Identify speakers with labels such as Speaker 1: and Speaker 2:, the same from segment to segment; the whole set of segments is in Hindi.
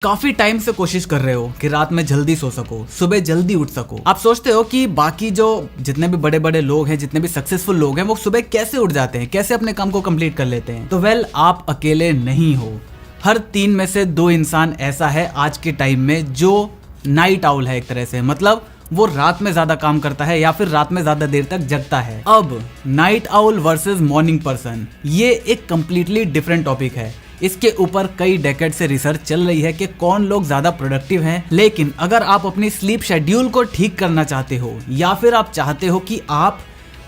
Speaker 1: काफी टाइम से कोशिश कर रहे हो कि रात में जल्दी सो सको, सुबह जल्दी उठ सको। आप सोचते हो कि बाकी जो जितने भी बड़े बड़े लोग हैं, जितने भी सक्सेसफुल लोग हैं, वो सुबह कैसे उठ जाते हैं, कैसे अपने काम को कंप्लीट कर लेते हैं। तो वेल, आप अकेले नहीं हो। हर 3 में से 2 इंसान ऐसा है आज के टाइम में जो नाइट आउल है। एक तरह से मतलब वो रात में ज्यादा काम करता है या फिर रात में ज्यादा देर तक जगता है। अब night owl versus morning person, ये एक कंप्लीटली डिफरेंट टॉपिक है। इसके ऊपर कई डेकेड से रिसर्च चल रही है कि कौन लोग ज्यादा प्रोडक्टिव हैं। लेकिन अगर आप अपनी स्लीप शेड्यूल को ठीक करना चाहते हो या फिर आप चाहते हो कि आप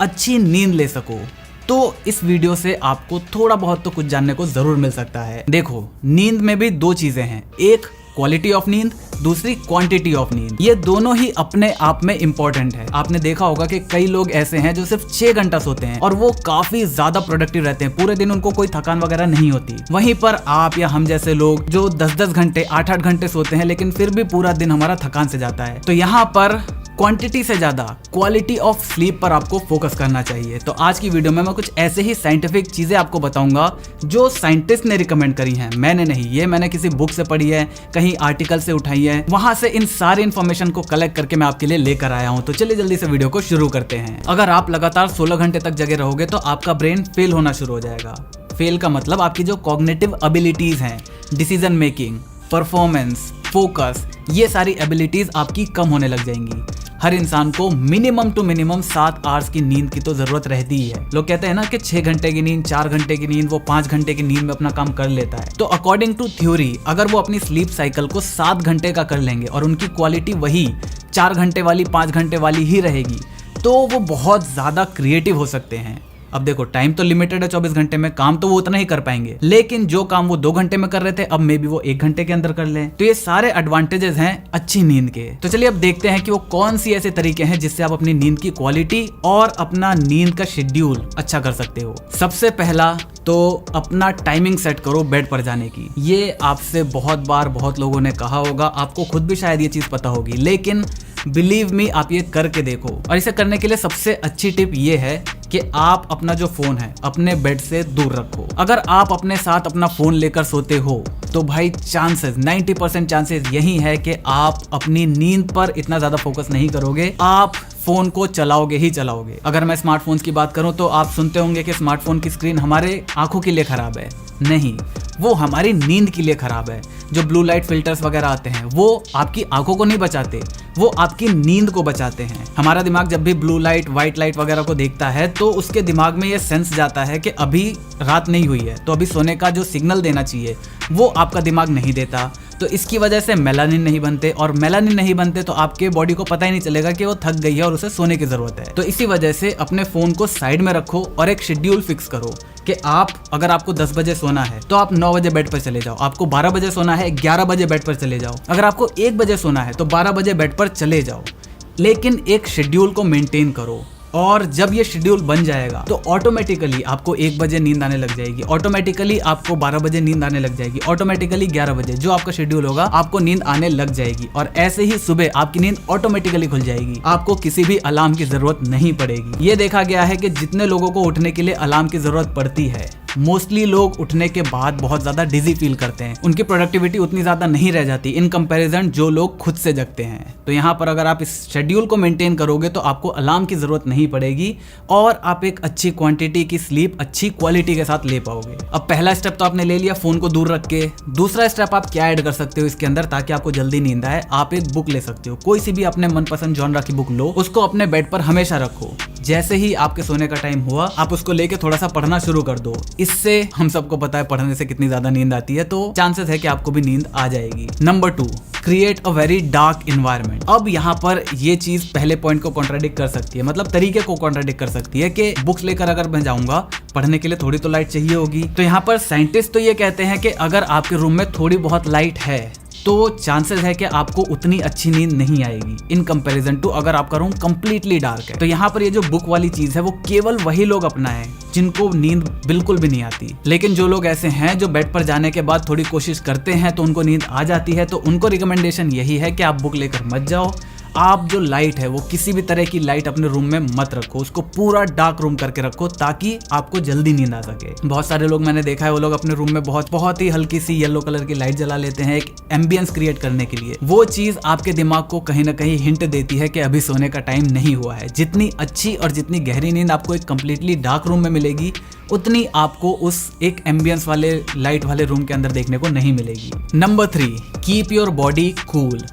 Speaker 1: अच्छी नींद ले सको, तो इस वीडियो से आपको थोड़ा बहुत तो कुछ जानने को जरूर मिल सकता है। देखो, नींद में भी 2 चीजें हैं, एक क्वालिटी ऑफ नींद, दूसरी क्वांटिटी ऑफ नींद। ये दोनों ही अपने आप में इंपॉर्टेंट है। आपने देखा होगा कि कई लोग ऐसे हैं जो सिर्फ 6 घंटा सोते हैं और वो काफी ज्यादा प्रोडक्टिव रहते हैं, पूरे दिन उनको कोई थकान वगैरह नहीं होती। वहीं पर आप या हम जैसे लोग जो 10-10 घंटे 8-8 घंटे सोते हैं, लेकिन फिर भी पूरा दिन हमारा थकान से जाता है। तो यहाँ पर क्वांटिटी से ज्यादा क्वालिटी ऑफ स्लीप पर आपको फोकस करना चाहिए। तो आज की वीडियो में मैं कुछ ऐसे ही साइंटिफिक चीजें आपको बताऊंगा जो साइंटिस्ट ने रिकमेंड करी हैं, मैंने नहीं। ये मैंने किसी बुक से पढ़ी है, कहीं आर्टिकल से उठाई है, वहां से इन सारी इन्फॉर्मेशन को कलेक्ट करके मैं आपके लिए लेकर आया हूं। तो चलिए जल्दी से वीडियो को शुरू करते हैं। अगर आप लगातार 16 घंटे तक जगे रहोगे तो आपका ब्रेन फेल होना शुरू हो जाएगा। फेल का मतलब आपकी जो कॉग्निटिव एबिलिटीज हैं, डिसीजन मेकिंग, परफॉर्मेंस, फोकस, ये एबिलिटीज एबिलिटीज आपकी कम होने लग जाएंगी। हर इंसान को मिनिमम टू मिनिमम 7 आवर्स की नींद की तो जरूरत रहती ही है। लोग कहते हैं ना कि 6 घंटे की नींद, 4 घंटे की नींद, वो 5 घंटे की नींद में अपना काम कर लेता है। तो अकॉर्डिंग टू थ्योरी, अगर वो अपनी स्लीप साइकिल को 7 घंटे का कर लेंगे और उनकी क्वालिटी वही 4 घंटे वाली, 5 घंटे वाली ही रहेगी, तो वो बहुत ज्यादा क्रिएटिव हो सकते हैं। अब देखो, टाइम तो लिमिटेड है 24 घंटे में, काम तो वो उतना ही कर पाएंगे, लेकिन जो काम वो 2 घंटे में कर रहे थे, अब मे बी वो 1 घंटे के अंदर कर लें। तो ये सारे एडवांटेजेस हैं अच्छी नींद के। तो चलिए अब देखते हैं कि वो कौन सी ऐसे तरीके हैं जिससे आप अपनी नींद की क्वालिटी और अपना नींद का शेड्यूल अच्छा कर सकते हो। सबसे पहला तो अपना टाइमिंग सेट करो बेड पर जाने की। ये आपसे बहुत बार बहुत लोगों ने कहा होगा, आपको खुद भी शायद ये चीज पता होगी, लेकिन बिलीव मी, आप ये करके देखो। और इसे करने के लिए सबसे अच्छी टिप ये है कि आप अपना जो फोन है अपने बेड से दूर रखो। अगर आप अपने साथ अपना फोन लेकर सोते हो तो भाई 90% चांसेस यही है कि आप अपनी नींद पर इतना ज्यादा फोकस नहीं करोगे, आप फोन को चलाओगे ही चलाओगे। अगर मैं स्मार्टफोन्स की बात करूं तो आप सुनते होंगे कि स्मार्टफोन की स्क्रीन हमारे आंखों के लिए खराब है। नहीं, वो हमारी नींद के लिए खराब है। जो ब्लू लाइट फिल्टर्स वगैरह आते हैं वो आपकी आंखों को नहीं बचाते, वो आपकी नींद को बचाते हैं। हमारा दिमाग जब भी ब्लू लाइट, व्हाइट लाइट वगैरह को देखता है तो उसके दिमाग में ये सेंस जाता है कि अभी रात नहीं हुई है, तो अभी सोने का जो सिग्नल देना चाहिए वो आपका दिमाग नहीं देता। तो इसकी वजह से मेलानिन नहीं बनते, और मेलानिन नहीं बनते तो आपके बॉडी को पता ही नहीं चलेगा कि वो थक गई है और उसे सोने की जरूरत है। तो इसी वजह से अपने फोन को साइड में रखो और एक शेड्यूल फिक्स करो कि आप, अगर आपको 10 बजे सोना है तो आप 9 बजे बेड पर चले जाओ। आपको 12 बजे सोना है, 11 बजे बेड पर चले जाओ। अगर आपको 1 बजे सोना है तो 12 बजे बेड पर चले जाओ, लेकिन एक शेड्यूल को मेंटेन करो। और जब ये शेड्यूल बन जाएगा तो ऑटोमेटिकली आपको 1 बजे नींद आने लग जाएगी, ऑटोमेटिकली आपको 12 बजे नींद आने लग जाएगी, ऑटोमेटिकली 11 बजे जो आपका शेड्यूल होगा आपको नींद आने लग जाएगी। और ऐसे ही सुबह आपकी नींद ऑटोमेटिकली खुल जाएगी, आपको किसी भी अलार्म की जरूरत नहीं पड़ेगी। ये देखा गया है कि जितने लोगों को उठने के लिए अलार्म की जरूरत पड़ती है, मोस्टली लोग उठने के बाद बहुत ज्यादा डिजी फील करते हैं, उनकी प्रोडक्टिविटी उतनी ज्यादा नहीं रह जाती इन कंपैरिजन जो लोग खुद से जगते हैं। तो यहाँ पर अगर आप इस शेड्यूल को मेंटेन करोगे तो आपको अलार्म की जरूरत नहीं पड़ेगी और आप एक अच्छी क्वांटिटी की स्लीप अच्छी क्वालिटी के साथ ले पाओगे। अब पहला स्टेप तो आपने ले लिया फोन को दूर रख के। दूसरा स्टेप आप क्या ऐड कर सकते हो इसके अंदर ताकि आपको जल्दी नींद आए? आप एक बुक ले सकते हो, कोई सी भी अपने मनपसंद जॉनरा की बुक लो, उसको अपने बेड पर हमेशा रखो। जैसे ही आपके सोने का टाइम हुआ आप उसको लेके थोड़ा सा पढ़ना शुरू कर दो। इससे हम सबको पता है पढ़ने से कितनी ज्यादा नींद आती है, तो चांसेस है कि आपको भी नींद आ जाएगी। Number 2, create a very dark environment. अब यहाँ पर ये चीज पहले पॉइंट को कॉन्ट्राडिक्ट कर सकती है, मतलब तरीके को कॉन्ट्राडिक्ट कर सकती है कि बुक्स लेकर अगर मैं जाऊंगा पढ़ने के लिए थोड़ी तो लाइट चाहिए होगी। तो यहाँ पर साइंटिस्ट तो ये कहते हैं कि अगर आपके रूम में थोड़ी बहुत लाइट है तो चांसेस है कि आपको उतनी अच्छी नींद नहीं आएगी इन कंपैरिजन टू अगर आपका रूम कंप्लीटली डार्क है। तो यहाँ पर ये जो बुक वाली चीज है वो केवल वही लोग अपनाएं जिनको नींद बिल्कुल भी नहीं आती। लेकिन जो लोग ऐसे हैं जो बेड पर जाने के बाद थोड़ी कोशिश करते हैं तो उनको नींद आ जाती है, तो उनको रिकमेंडेशन यही है कि आप बुक लेकर मत जाओ, आप जो लाइट है वो किसी भी तरह की लाइट अपने रूम में मत रखो, उसको पूरा डार्क रूम करके रखो ताकि आपको जल्दी नींद आ सके। बहुत सारे लोग मैंने देखा है वो लोग अपने रूम में बहुत ही हल्की सी येलो कलर की लाइट जला लेते हैं एक एम्बियंस क्रिएट करने के लिए। वो चीज आपके दिमाग को कहीं ना कहीं हिंट देती है कि अभी सोने का टाइम नहीं हुआ है। जितनी अच्छी और जितनी गहरी नींद आपको एक कंप्लीटली डार्क रूम में मिलेगी, उतनी आपको उस एक एम्बियंस वाले लाइट वाले रूम के अंदर देखने को नहीं मिलेगी। Number 3, keep your body cool.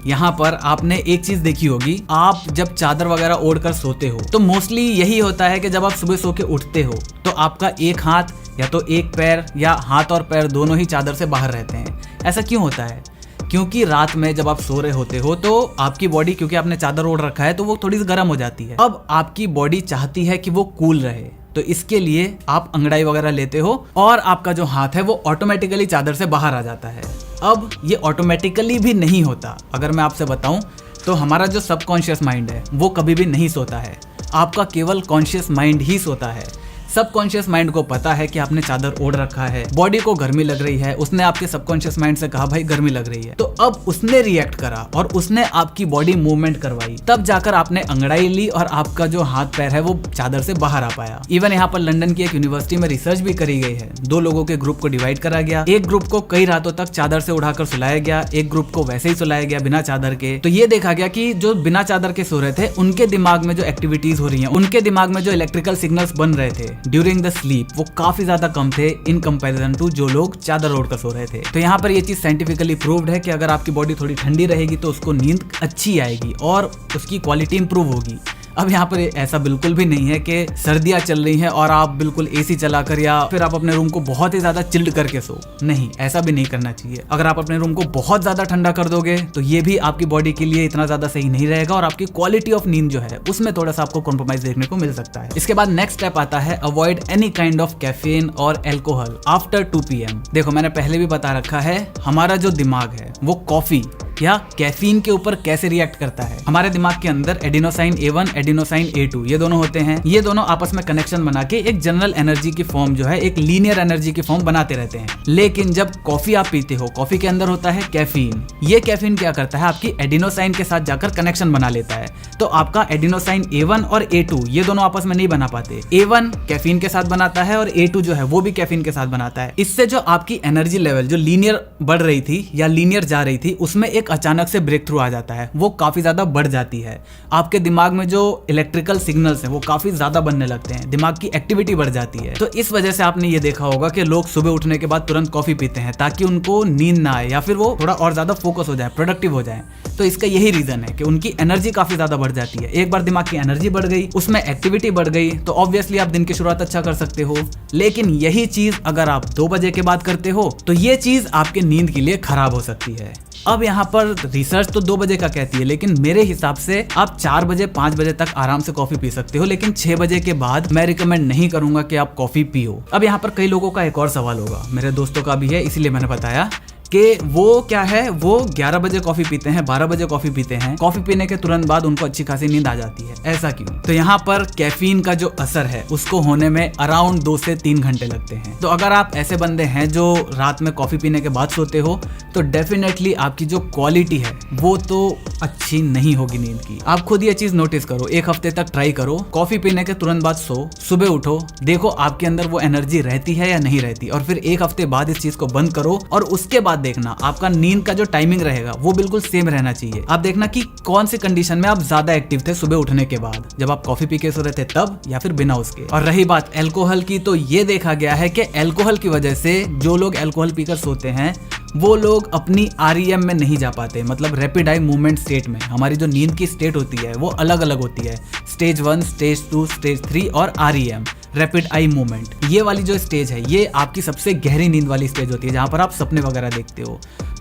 Speaker 1: यहाँ पर आपने एक चीज देखी होगी, आप जब चादर वगैरह ओढ़ कर सोते हो तो मोस्टली यही होता है कि जब आप सुबह सो के उठते हो तो आपका एक हाथ या तो एक पैर या हाथ और पैर दोनों ही चादर से बाहर रहते हैं। ऐसा क्यों होता है? क्योंकि रात में जब आप सो रहे होते हो तो आपकी बॉडी, क्योंकि आपने चादर ओढ़ रखा है, तो वो थोड़ी सी गर्म हो जाती है। अब आपकी बॉडी चाहती है कि वो कूल रहे, तो इसके लिए आप अंगड़ाई वगैरह लेते हो और आपका जो हाथ है वो ऑटोमेटिकली चादर से बाहर आ जाता है। अब ये ऑटोमेटिकली भी नहीं होता। अगर मैं आपसे बताऊं तो हमारा जो सबकॉन्शियस माइंड है वो कभी भी नहीं सोता है, आपका केवल कॉन्शियस माइंड ही सोता है। सबकॉन्शियस माइंड को पता है कि आपने चादर ओढ़ रखा है, बॉडी को गर्मी लग रही है, उसने आपके सबकॉन्शियस माइंड से कहा भाई गर्मी लग रही है, तो अब उसने रिएक्ट करा और उसने आपकी बॉडी मूवमेंट करवाई, तब जाकर आपने अंगड़ाई ली और आपका जो हाथ पैर है वो चादर से बाहर आ पाया। इवन यहाँ पर लंदन की एक यूनिवर्सिटी में रिसर्च भी करी गई है। 2 लोगों के ग्रुप को डिवाइड करा गया, एक ग्रुप को कई रातों तक चादर से उड़ाकर सुलाया गया, एक ग्रुप को वैसे ही सुलाया गया बिना चादर के। तो ये देखा गया कि जो बिना चादर के सो रहे थे उनके दिमाग में जो एक्टिविटीज हो रही है, उनके दिमाग में जो इलेक्ट्रिकल सिग्नल्स बन रहे थे ड्यूरिंग द स्लीप, वो काफी ज्यादा कम थे इन कंपैरिजन टू जो लोग चादर ओढ़ कर सो रहे थे। तो यहाँ पर ये चीज साइंटिफिकली प्रूव्ड है कि अगर आपकी बॉडी थोड़ी ठंडी रहेगी तो उसको नींद अच्छी आएगी और उसकी क्वालिटी इंप्रूव होगी। अब यहाँ पर ऐसा बिल्कुल भी नहीं है कि सर्दियां चल रही हैं और आप बिल्कुल एसी चलाकर या फिर आप अपने रूम को बहुत ही ज्यादा चिल्ड करके सो, नहीं, ऐसा भी नहीं करना चाहिए। अगर आप अपने रूम को बहुत ज्यादा ठंडा कर दोगे तो ये भी आपकी बॉडी के लिए इतना ज्यादा सही नहीं रहेगा और आपकी क्वालिटी ऑफ नींद जो है उसमें थोड़ा सा आपको कॉम्प्रोमाइज देखने को मिल सकता है। इसके बाद नेक्स्ट स्टेप आता है avoid any kind of caffeine और एल्कोहल आफ्टर 2 PM। देखो, मैंने पहले भी बता रखा है हमारा जो दिमाग है वो कॉफी या कैफीन के ऊपर कैसे रिएक्ट करता है। हमारे दिमाग के अंदर एडिनोसाइन A1, एडिनोसाइन A2 ये दोनों होते हैं। ये दोनों आपस में कनेक्शन बना के एक जनरल एनर्जी की फॉर्म जो है, एक लीनियर एनर्जी की फॉर्म बनाते रहते हैं। लेकिन जब कॉफी आप पीते हो, कॉफी के अंदर होता है कैफीन। ये कैफीन क्या करता है, आपकी एडिनोसाइन के साथ जाकर कनेक्शन बना लेता है। तो आपका एडिनोसाइन A1 और A2 ये दोनों आपस में नहीं बना पाते। A1 कैफीन के साथ बनाता है और A2 जो है वो भी कैफीन के साथ बनाता है। इससे जो आपकी एनर्जी लेवल जो लीनियर बढ़ रही थी या लीनियर जा रही थी, उसमें एक अचानक से ब्रेक थ्रू आ जाता है, वो काफी ज्यादा बढ़ जाती है। आपके दिमाग में जो इलेक्ट्रिकल सिग्नल्स हैं वो काफी ज्यादा बनने लगते हैं, दिमाग की एक्टिविटी बढ़ जाती है। तो इस वजह से आपने ये देखा होगा कि लोग सुबह उठने के बाद तुरंत कॉफी पीते हैं ताकि उनको नींद ना आए या फिर वो थोड़ा और ज्यादा फोकस हो जाए, प्रोडक्टिव हो जाए। तो इसका यही रीजन है कि उनकी एनर्जी काफी ज्यादा बढ़ जाती है। एक बार दिमाग की एनर्जी बढ़ गई, उसमें एक्टिविटी बढ़ गई, तो ऑब्वियसली आप दिन की शुरुआत अच्छा कर सकते हो। लेकिन यही चीज अगर आप 2 बजे के बाद करते हो तो ये चीज आपके नींद के लिए खराब हो सकती है। अब यहाँ पर रिसर्च तो 2 बजे का कहती है, लेकिन मेरे हिसाब से आप 4 बजे 5 बजे तक आराम से कॉफी पी सकते हो, लेकिन 6 बजे के बाद मैं रिकमेंड नहीं करूंगा कि आप कॉफी पियो। अब यहाँ पर कई लोगों का एक और सवाल होगा, मेरे दोस्तों का भी है, इसीलिए मैंने बताया कि वो क्या है, वो 11 बजे कॉफी पीते हैं, 12 बजे कॉफी पीते हैं, कॉफी पीने के तुरंत बाद उनको अच्छी खासी नींद आ जाती है, ऐसा क्यों? तो यहाँ पर कैफीन का जो असर है उसको होने में अराउंड 2 से 3 घंटे लगते हैं। तो अगर आप ऐसे बंदे हैं जो रात में कॉफी पीने के बाद सोते हो तो डेफिनेटली आपकी जो क्वालिटी है वो तो अच्छी नहीं होगी नींद की। आप खुद ये चीज नोटिस करो, 1 हफ्ते तक ट्राई करो, कॉफी पीने के तुरंत बाद सो, सुबह उठो, देखो आपके अंदर वो एनर्जी रहती है या नहीं रहती, और फिर 1 हफ्ते बाद इस चीज को बंद करो और उसके बाद देखना आपका नींद का जो टाइमिंग रहेगा वो बिल्कुल सेम रहना चाहिए। आप देखना कि कौन सी कंडीशन में आप ज्यादा एक्टिव थे सुबह उठने के बाद, जब आप कॉफी पी के सो रहे थे तब या फिर बिना उसके। और रही बात अल्कोहल की, तो ये देखा गया है कि अल्कोहल की वजह से जो लोग अल्कोहल पीकर सोते हैं वो लोग अपनी REM में नहीं जा पाते, मतलब रैपिड आई मूवमेंट स्टेट में। हमारी जो नींद की स्टेट होती है वो अलग अलग होती है, स्टेज 1, स्टेज 2, स्टेज 3 और REM, रैपिड आई मूवमेंट। ये वाली जो स्टेज है ये आपकी सबसे गहरी नींद वाली स्टेज होती है, जहां पर आप सपने वगैरह देखते हो।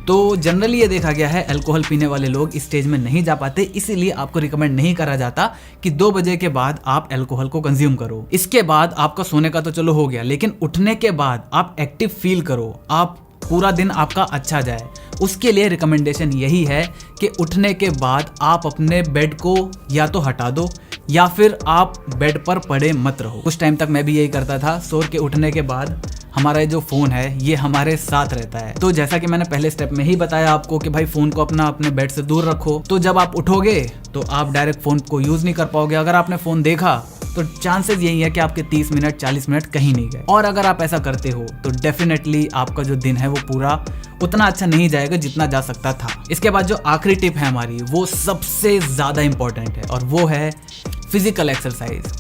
Speaker 1: तो जनरली ये देखा गया है अल्कोहल पीने वाले लोग इस स्टेज में नहीं जा पाते, इसीलिए आपको रिकमेंड नहीं करा जाता कि 2 बजे के बाद आप अल्कोहल को कंज्यूम करो। इसके बाद आपका सोने का तो चलो हो गया, लेकिन उठने के बाद आप एक्टिव फील करो, आप पूरा दिन आपका अच्छा जाए, उसके लिए रिकमेंडेशन यही है कि उठने के बाद आप अपने बेड को या तो हटा दो या फिर आप बेड पर पड़े मत रहो। कुछ टाइम तक मैं भी यही करता था, सो के उठने के बाद हमारा जो फोन है ये हमारे साथ रहता है। तो जैसा कि मैंने पहले स्टेप में ही बताया आपको कि भाई फोन को अपने बेड से दूर रखो, तो जब आप उठोगे तो आप डायरेक्ट फोन को यूज नहीं कर पाओगे। अगर आपने फोन देखा तो चांसेस यही है कि आपके 30 मिनट 40 मिनट कहीं नहीं गए। और अगर आप ऐसा करते हो तो डेफिनेटली आपका जो दिन है वो पूरा उतना अच्छा नहीं जाएगा जितना जा सकता था। इसके बाद जो आखिरी टिप है हमारी वो सबसे ज्यादा इंपॉर्टेंट है और वो है फिजिकल एक्सरसाइज।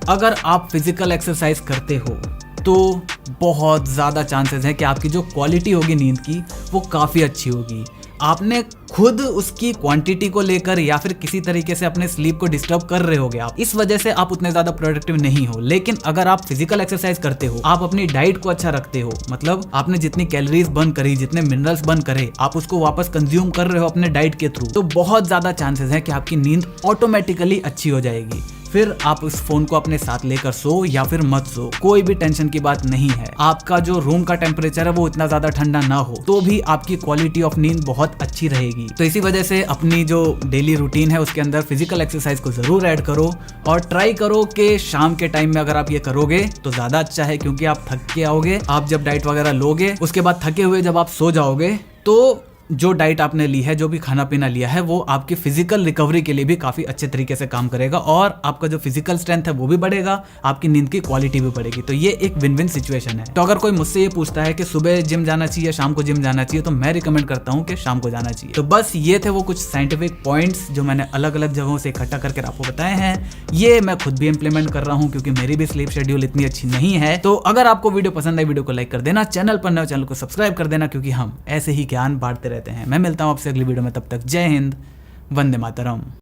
Speaker 1: अगर आप फिजिकल एक्सरसाइज करते हो तो बहुत ज़्यादा चांसेस है कि आपकी जो क्वालिटी होगी नींद की वो काफ़ी अच्छी होगी। आपने खुद उसकी क्वांटिटी को लेकर या फिर किसी तरीके से अपने स्लीप को डिस्टर्ब कर रहे होगे आप, इस वजह से आप उतने ज़्यादा प्रोडक्टिव नहीं हो। लेकिन अगर आप फिजिकल एक्सरसाइज करते हो, आप अपनी डाइट को अच्छा रखते हो, मतलब आपने जितनी कैलोरीज बर्न करी, जितने मिनरल्स बर्न करे, आप उसको वापस कंज्यूम कर रहे हो अपने डाइट के थ्रू, तो बहुत ज़्यादा चांसेस है कि आपकी नींद ऑटोमेटिकली अच्छी हो जाएगी। फिर आप उस फोन को अपने साथ लेकर सो या फिर मत सो, कोई भी टेंशन की बात नहीं है। आपका जो रूम का टेम्परेचर है वो इतना ज्यादा ठंडा ना हो तो भी आपकी क्वालिटी ऑफ नींद बहुत अच्छी रहेगी। तो इसी वजह से अपनी जो डेली रूटीन है उसके अंदर फिजिकल एक्सरसाइज को जरूर ऐड करो और ट्राई करो कि शाम के टाइम में अगर आप ये करोगे तो ज्यादा अच्छा है, क्योंकि आप थक के आओगे। आप जब डाइट वगैरह लोगे उसके बाद थके हुए जब आप सो जाओगे तो जो डाइट आपने ली है, जो भी खाना पीना लिया है, वो आपकी फिजिकल रिकवरी के लिए भी काफी अच्छे तरीके से काम करेगा और आपका जो फिजिकल स्ट्रेंथ है वो भी बढ़ेगा, आपकी नींद की क्वालिटी भी बढ़ेगी। तो ये एक विन विन सिचुएशन है। तो अगर कोई मुझसे ये पूछता है कि सुबह जिम जाना चाहिए या शाम को जिम जाना चाहिए, तो मैं रिकमेंड करता हूँ कि शाम को जाना चाहिए। तो बस ये थे वो कुछ साइंटिफिक पॉइंट्स जो मैंने अलग अलग जगहों से इकट्ठा करके आपको बताए हैं। ये मैं खुद भी इंप्लीमेंट कर रहा हूँ क्योंकि मेरी भी स्लीप शेड्यूल इतनी अच्छी नहीं है। तो अगर आपको वीडियो पसंद आई, वीडियो को लाइक कर देना, चैनल पर नए चैनल को सब्सक्राइब कर देना, क्योंकि हम ऐसे ही ज्ञान बांटते रहते हैं। मैं मिलता हूँ आपसे अगली वीडियो में, तब तक जय हिंद, वंदे मातरम।